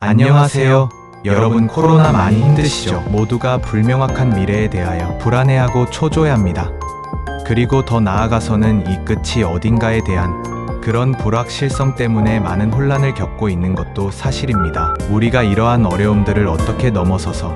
안녕하세요. 여러분, 코로나 많이 힘드시죠? 모두가 불명확한 미래에 대하여 불안해하고 초조해합니다. 그리고 더 나아가서는 이 끝이 어딘가에 대한 그런 불확실성 때문에 많은 혼란을 겪고 있는 것도 사실입니다. 우리가 이러한 어려움들을 어떻게 넘어서서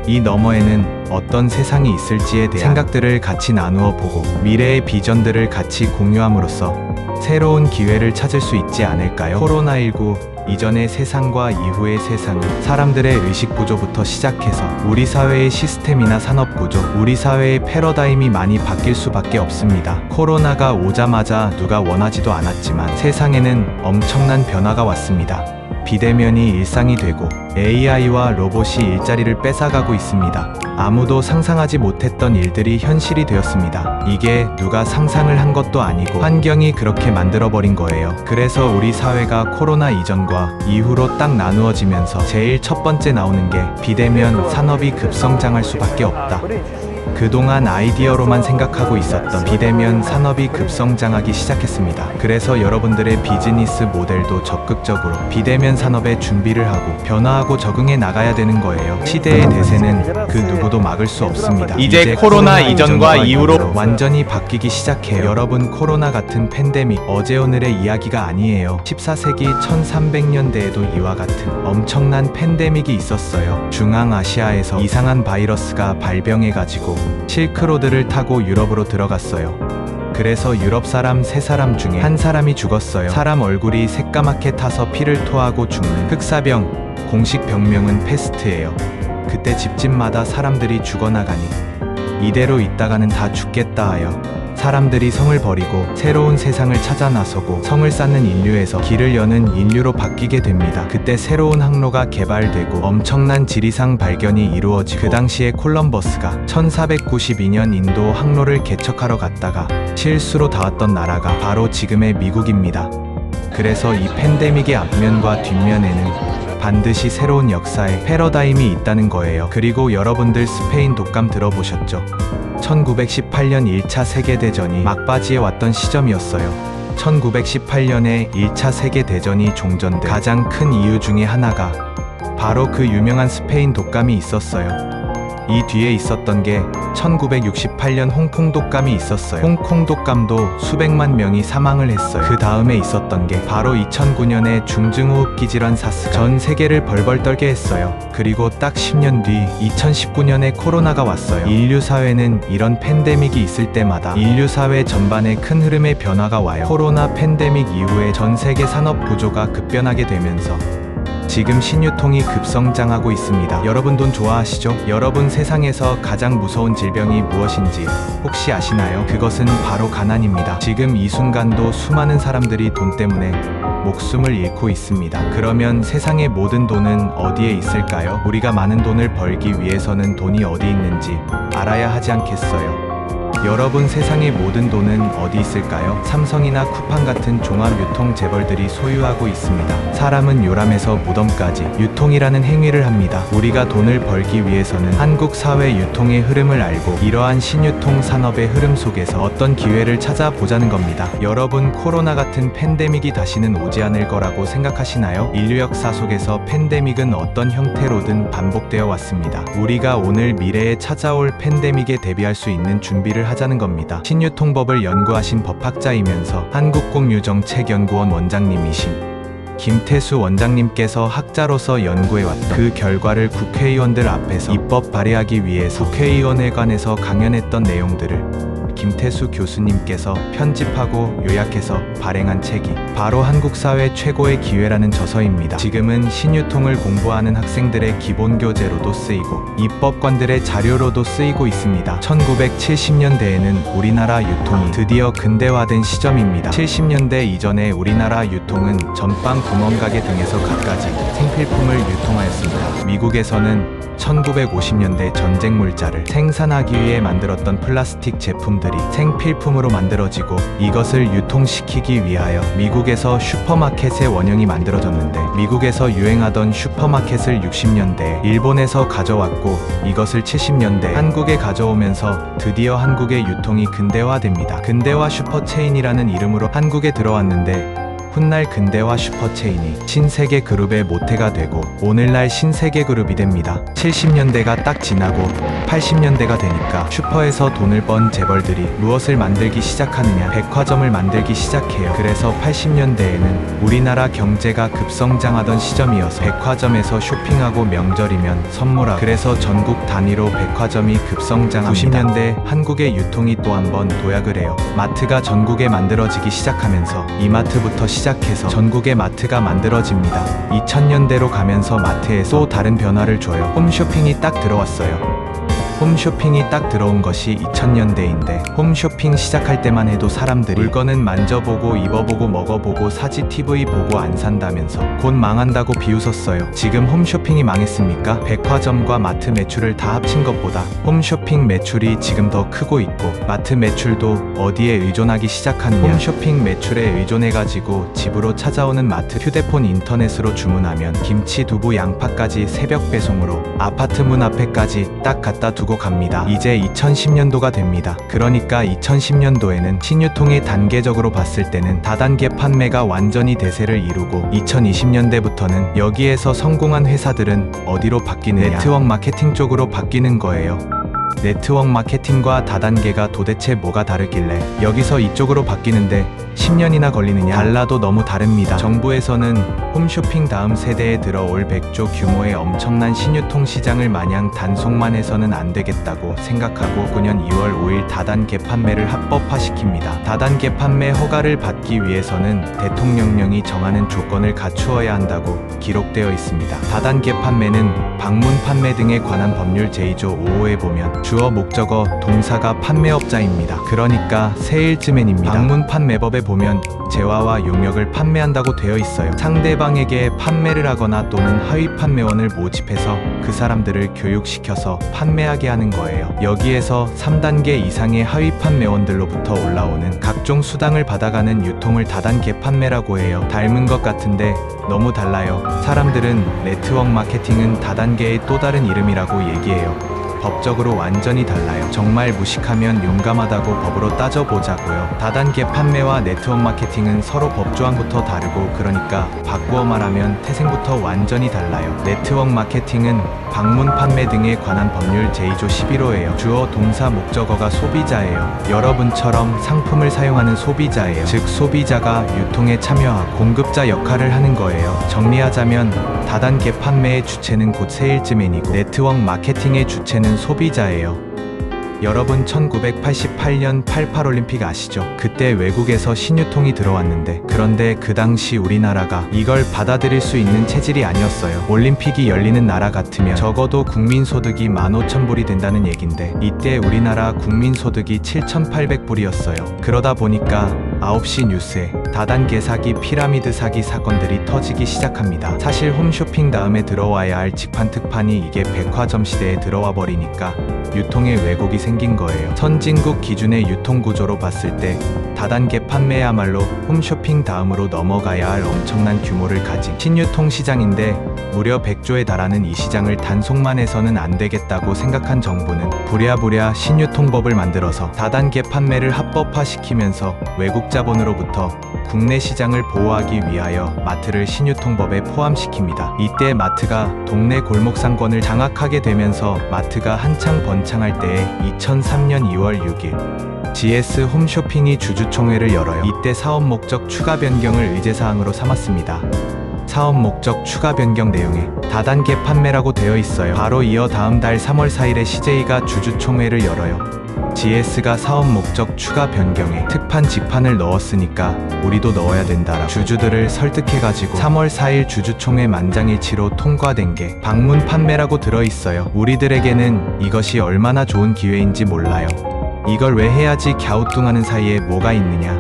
이 너머에는 어떤 세상이 있을지에 대한 생각들을 같이 나누어 보고 미래의 비전들을 같이 공유함으로써 새로운 기회를 찾을 수 있지 않을까요? 코로나19 이전의 세상과 이후의 세상은 사람들의 의식 구조부터 시작해서 우리 사회의 시스템이나 산업 구조, 우리 사회의 패러다임이 많이 바뀔 수밖에 없습니다. 코로나가 오자마자 누가 원하지도 않았지만 세상에는 엄청난 변화가 왔습니다. 비대면이 일상이 되고 AI와 로봇이 일자리를 뺏어가고 있습니다. 아무도 상상하지 못했던 일들이 현실이 되었습니다. 이게 누가 상상을 한 것도 아니고 환경이 그렇게 만들어버린 거예요. 그래서 우리 사회가 코로나 이전과 이후로 딱 나누어지면서 제일 첫 번째 나오는 게 비대면 산업이 급성장할 수밖에 없다. 그동안 아이디어로만 생각하고 있었던 비대면 산업이 급성장하기 시작했습니다. 그래서 여러분들의 비즈니스 모델도 적극적으로 비대면 산업에 준비를 하고 변화하고 적응해 나가야 되는 거예요. 시대의 대세는 그 누구도 막을 수 없습니다. 이제 코로나 이전과 이후로 완전히 바뀌기 시작해요. 여러분, 코로나 같은 팬데믹 어제 오늘의 이야기가 아니에요. 14세기 1300년대에도 이와 같은 엄청난 팬데믹이 있었어요. 중앙아시아에서 이상한 바이러스가 발병해가지고 실크로드를 타고 유럽으로 들어갔어요. 그래서 유럽 사람 3사람 중에 한 사람이 죽었어요. 사람 얼굴이 새까맣게 타서 피를 토하고 죽는 흑사병, 공식 병명은 패스트예요. 그때 집집마다 사람들이 죽어나가니 이대로 있다가는 다 죽겠다 하여 사람들이 성을 버리고 새로운 세상을 찾아 나서고 성을 쌓는 인류에서 길을 여는 인류로 바뀌게 됩니다. 그때 새로운 항로가 개발되고 엄청난 지리상 발견이 이루어지고 그 당시에 콜럼버스가 1492년 인도 항로를 개척하러 갔다가 실수로 닿았던 나라가 바로 지금의 미국입니다. 그래서 이 팬데믹의 앞면과 뒷면에는 반드시 새로운 역사의 패러다임이 있다는 거예요. 그리고 여러분들 스페인 독감 들어보셨죠? 1918년 1차 세계대전이 막바지에 왔던 시점이었어요. 1918년에 1차 세계대전이 종전된 가장 큰 이유 중에 하나가 바로 그 유명한 스페인 독감이 있었어요. 이 뒤에 있었던 게 1968년 홍콩 독감이 있었어요. 홍콩 독감도 수백만 명이 사망을 했어요. 그 다음에 있었던 게 바로 2009년에 중증호흡기 질환 사스가 전 세계를 벌벌 떨게 했어요. 그리고 딱 10년 뒤 2019년에 코로나가 왔어요. 인류 사회는 이런 팬데믹이 있을 때마다 인류 사회 전반에 큰 흐름의 변화가 와요. 코로나 팬데믹 이후에 전 세계 산업 구조가 급변하게 되면서 지금 신유통이 급성장하고 있습니다. 여러분, 돈 좋아하시죠? 여러분, 세상에서 가장 무서운 질병이 무엇인지 혹시 아시나요? 그것은 바로 가난입니다. 지금 이 순간도 수많은 사람들이 돈 때문에 목숨을 잃고 있습니다. 그러면 세상의 모든 돈은 어디에 있을까요? 우리가 많은 돈을 벌기 위해서는 돈이 어디 있는지 알아야 하지 않겠어요? 여러분, 세상의 모든 돈은 어디 있을까요? 삼성이나 쿠팡 같은 종합 유통 재벌들이 소유하고 있습니다. 사람은 요람에서 무덤까지 유통이라는 행위를 합니다. 우리가 돈을 벌기 위해서는 한국 사회 유통의 흐름을 알고 이러한 신유통 산업의 흐름 속에서 어떤 기회를 찾아보자는 겁니다. 여러분, 코로나 같은 팬데믹이 다시는 오지 않을 거라고 생각하시나요? 인류 역사 속에서 팬데믹은 어떤 형태로든 반복되어 왔습니다. 우리가 오늘 미래에 찾아올 팬데믹에 대비할 수 있는 준비를 하자는 겁니다. 신유통법을 연구하신 법학자이면서 한국공유정책연구원 원장님이신 김태수 원장님께서 학자로서 연구해왔던 그 결과를 국회의원들 앞에서 입법 발의하기 위해서 국회의원회관에서 강연했던 내용들을 김태수 교수님께서 편집하고 요약해서 발행한 책이 바로 한국사회 최고의 기회라는 저서입니다. 지금은 신유통을 공부하는 학생들의 기본교재로도 쓰이고 입법관들의 자료로도 쓰이고 있습니다. 1970년대에는 우리나라 유통이 드디어 근대화된 시점입니다. 70년대 이전에 우리나라 유통은 전빵, 구멍가게 등에서 갖가지 생필품을 유통하였습니다. 미국에서는 1950년대 전쟁 물자를 생산하기 위해 만들었던 플라스틱 제품들이 생필품으로 만들어지고 이것을 유통시키기 위하여 미국에서 슈퍼마켓의 원형이 만들어졌는데 미국에서 유행하던 슈퍼마켓을 60년대에 일본에서 가져왔고 이것을 70년대에 한국에 가져오면서 드디어 한국의 유통이 근대화됩니다. 근대화 슈퍼체인이라는 이름으로 한국에 들어왔는데 훗날 근대화 슈퍼체인이 신세계 그룹의 모태가 되고 오늘날 신세계 그룹이 됩니다. 70년대가 딱 지나고 80년대가 되니까 슈퍼에서 돈을 번 재벌들이 무엇을 만들기 시작하느냐, 백화점을 만들기 시작해요. 그래서 80년대에는 우리나라 경제가 급성장하던 시점이어서 백화점에서 쇼핑하고 명절이면 선물하고, 그래서 전국 단위로 백화점이 급성장합니다. 90년대 한국의 유통이 또 한 번 도약을 해요. 마트가 전국에 만들어지기 시작하면서 이마트부터 시작해서 전국의 마트가 만들어집니다. 2000년대로 가면서 마트에서 또 다른 변화를 줘요. 홈쇼핑이 딱 들어왔어요. 홈쇼핑이 딱 들어온 것이 2000년대인데 홈쇼핑 시작할 때만 해도 사람들이 물건은 만져보고 입어보고 먹어보고 사지 TV 보고 안 산다면서 곧 망한다고 비웃었어요. 지금 홈쇼핑이 망했습니까? 백화점과 마트 매출을 다 합친 것보다 홈쇼핑 매출이 지금 더 크고 있고 마트 매출도 어디에 의존하기 시작하느냐, 홈쇼핑 매출에 의존해가지고 집으로 찾아오는 마트, 휴대폰 인터넷으로 주문하면 김치, 두부, 양파까지 새벽 배송으로 아파트 문 앞에까지 딱 갖다 두고 갑니다. 이제 2010년도가 됩니다. 그러니까 2010년도에는 신유통이 단계적으로 봤을 때는 다단계 판매가 완전히 대세를 이루고 2020년대부터는 여기에서 성공한 회사들은 어디로 바뀌느냐, 네트워크 마케팅 쪽으로 바뀌는 거예요. 네트워크 마케팅과 다단계가 도대체 뭐가 다르길래 여기서 이쪽으로 바뀌는데 10년이나 걸리느냐? 달라도 너무 다릅니다. 정부에서는 홈쇼핑 다음 세대에 들어올 100조 규모의 엄청난 신유통 시장을 마냥 단속만 해서는 안 되겠다고 생각하고 9년 2월 5일 다단계 판매를 합법화시킵니다. 다단계 판매 허가를 받기 위해서는 대통령령이 정하는 조건을 갖추어야 한다고 기록되어 있습니다. 다단계 판매는 방문 판매 등에 관한 법률 제2조 5호에 보면 주어 목적어 동사가 판매업자입니다. 그러니까 세일즈맨입니다. 방문 판매법에 보면 재화와 용역을 판매한다고 되어 있어요. 상대방에게 판매를 하거나 또는 하위 판매원을 모집해서 그 사람들을 교육시켜서 판매하게 하는 거예요. 여기에서 3단계 이상의 하위 판매원들로부터 올라오는 각종 수당을 받아가는 유통을 다단계 판매라고 해요. 닮은 것 같은데 너무 달라요. 사람들은 네트워크 마케팅은 다단계의 또 다른 이름이라고 얘기해요. 법적으로 완전히 달라요. 정말 무식하면 용감하다고 법으로 따져보자고요. 다단계 판매와 네트워크 마케팅은 서로 법조항부터 다르고, 그러니까 바꾸어 말하면 태생부터 완전히 달라요. 네트워크 마케팅은 방문 판매 등에 관한 법률 제2조 11호예요. 주어 동사 목적어가 소비자예요. 여러분처럼 상품을 사용하는 소비자예요. 즉 소비자가 유통에 참여하고 공급자 역할을 하는 거예요. 정리하자면 다단계 판매의 주체는 곧 세일즈맨이고 네트워크 마케팅의 주체는 소비자예요. 여러분 1988년 88올림픽 아시죠? 그때 외국에서 신유통이 들어왔는데, 그런데 그 당시 우리나라가 이걸 받아들일 수 있는 체질이 아니었어요. 올림픽이 열리는 나라 같으면 적어도 국민소득이 15,000불이 된다는 얘긴데 이때 우리나라 국민소득이 7,800불이었어요. 그러다 보니까 9시 뉴스에 다단계 사기, 피라미드 사기 사건들이 터지기 시작합니다. 사실 홈쇼핑 다음에 들어와야 할 직판특판이 이게 백화점 시대에 들어와 버리니까 유통에 왜곡이 생긴 거예요. 선진국 기준의 유통구조로 봤을 때 다단계 판매야말로 홈쇼핑 다음으로 넘어가야 할 엄청난 규모를 가진 신유통 시장인데, 무려 100조에 달하는 이 시장을 단속만 해서는 안 되겠다고 생각한 정부는 부랴부랴 신유통법을 만들어서 다단계 판매를 합법화시키면서 외국 자본으로부터 국내 시장을 보호하기 위하여 마트를 신유통법에 포함시킵니다. 이때 마트가 동네 골목상권을 장악하게 되면서 마트가 한창 번창할 때에 2003년 2월 6일 GS 홈쇼핑이 주주총회를 열어요. 이때 사업 목적 추가 변경을 의제사항으로 삼았습니다. 사업 목적 추가 변경 내용에 다단계 판매라고 되어 있어요. 바로 이어 다음 달 3월 4일에 CJ가 주주총회를 열어요. GS가 사업 목적 추가 변경에 특판 직판을 넣었으니까 우리도 넣어야 된다라고 주주들을 설득해가지고 3월 4일 주주총회 만장일치로 통과된 게 방문 판매라고 들어있어요. 우리들에게는 이것이 얼마나 좋은 기회인지 몰라요. 이걸 왜 해야지 갸우뚱하는 사이에 뭐가 있느냐.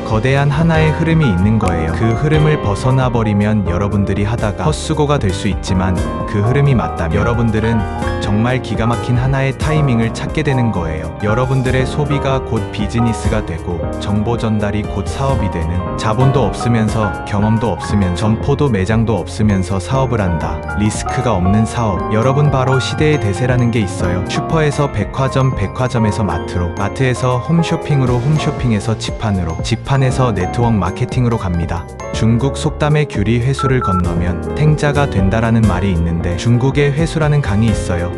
거대한 하나의 흐름이 있는 거예요. 그 흐름을 벗어나 버리면 여러분들이 하다가 헛수고가 될 수 있지만 그 흐름이 맞다면 여러분들은 정말 기가 막힌 하나의 타이밍을 찾게 되는 거예요. 여러분들의 소비가 곧 비즈니스가 되고 정보 전달이 곧 사업이 되는, 자본도 없으면서 경험도 없으면 점포도 매장도 없으면서 사업을 한다. 리스크가 없는 사업. 여러분 바로 시대의 대세라는 게 있어요. 슈퍼에서 백화점, 백화점에서 마트로, 마트에서 홈쇼핑으로, 홈쇼핑에서 직판으로, 직판 북한에서 네트워크 마케팅으로 갑니다. 중국 속담에 귤이 회수를 건너면 탱자가 된다라는 말이 있는데 중국에 회수라는 강이 있어요.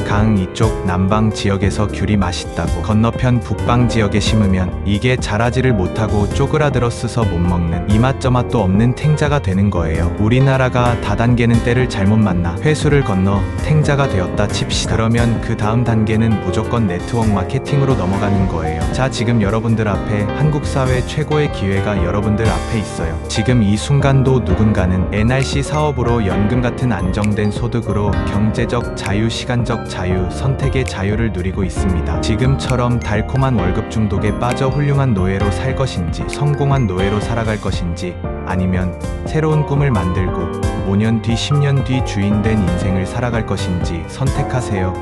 강 이쪽 남방 지역에서 귤이 맛있다고 건너편 북방 지역에 심으면 이게 자라지를 못하고 쪼그라들어 쓰서 못 먹는 이맛저맛도 없는 탱자가 되는 거예요. 우리나라가 다단계는 때를 잘못 만나 회수를 건너 탱자가 되었다 칩시다. 그러면 그 다음 단계는 무조건 네트워크 마케팅으로 넘어가는 거예요. 자, 지금 여러분들 앞에 한국 사회 최고의 기회가 여러분들 앞에 있어요. 지금 이 순간도 누군가는 NRC 사업으로 연금 같은 안정된 소득으로 경제적 자유, 시간적 자유, 선택의 자유를 누리고 있습니다. 지금처럼 달콤한 월급 중독에 빠져 훌륭한 노예로 살 것인지, 성공한 노예로 살아갈 것인지, 아니면 새로운 꿈을 만들고 5년 뒤, 10년 뒤 주인 된 인생을 살아갈 것인지 선택하세요.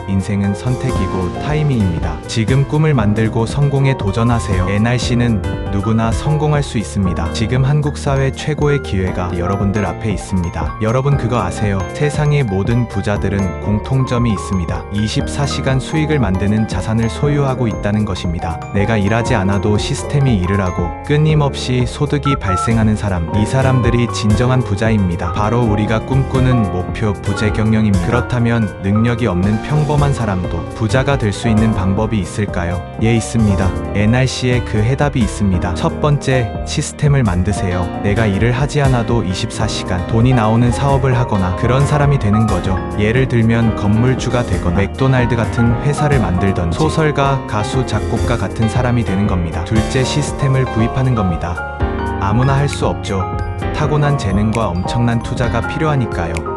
인생은 선택이고 타이밍입니다. 지금 꿈을 만들고 성공에 도전하세요. NRC는 누구나 성공할 수 있습니다. 지금 한국 사회 최고의 기회가 여러분들 앞에 있습니다. 여러분 그거 아세요? 세상의 모든 부자들은 공통점이 있습니다. 24시간 수익을 만드는 자산을 소유하고 있다는 것입니다. 내가 일하지 않아도 시스템이 일을 하고 끊임없이 소득이 발생하는 사람, 이 사람들이 진정한 부자입니다. 바로 우리가 꿈꾸는 목표 부재경영입니다. 그렇다면 능력이 없는 평범한 사람도 부자가 될 수 있는 방법이 있을까요? 예, 있습니다. NRC에 그 해답이 있습니다. 첫 번째, 시스템을 만드세요. 내가 일을 하지 않아도 24시간 돈이 나오는 사업을 하거나 그런 사람이 되는 거죠. 예를 들면 건물주가 되거나 맥도날드 같은 회사를 만들던지 소설가, 가수, 작곡가 같은 사람이 되는 겁니다. 둘째, 시스템을 구입하는 겁니다. 아무나 할 수 없죠. 타고난 재능과 엄청난 투자가 필요하니까요.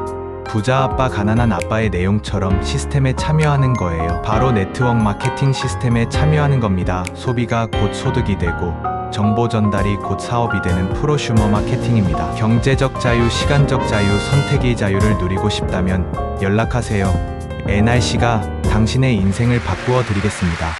부자 아빠, 가난한 아빠의 내용처럼 시스템에 참여하는 거예요. 바로 네트워크 마케팅 시스템에 참여하는 겁니다. 소비가 곧 소득이 되고 정보 전달이 곧 사업이 되는 프로슈머 마케팅입니다. 경제적 자유, 시간적 자유, 선택의 자유를 누리고 싶다면 연락하세요. NRC가 당신의 인생을 바꾸어 드리겠습니다.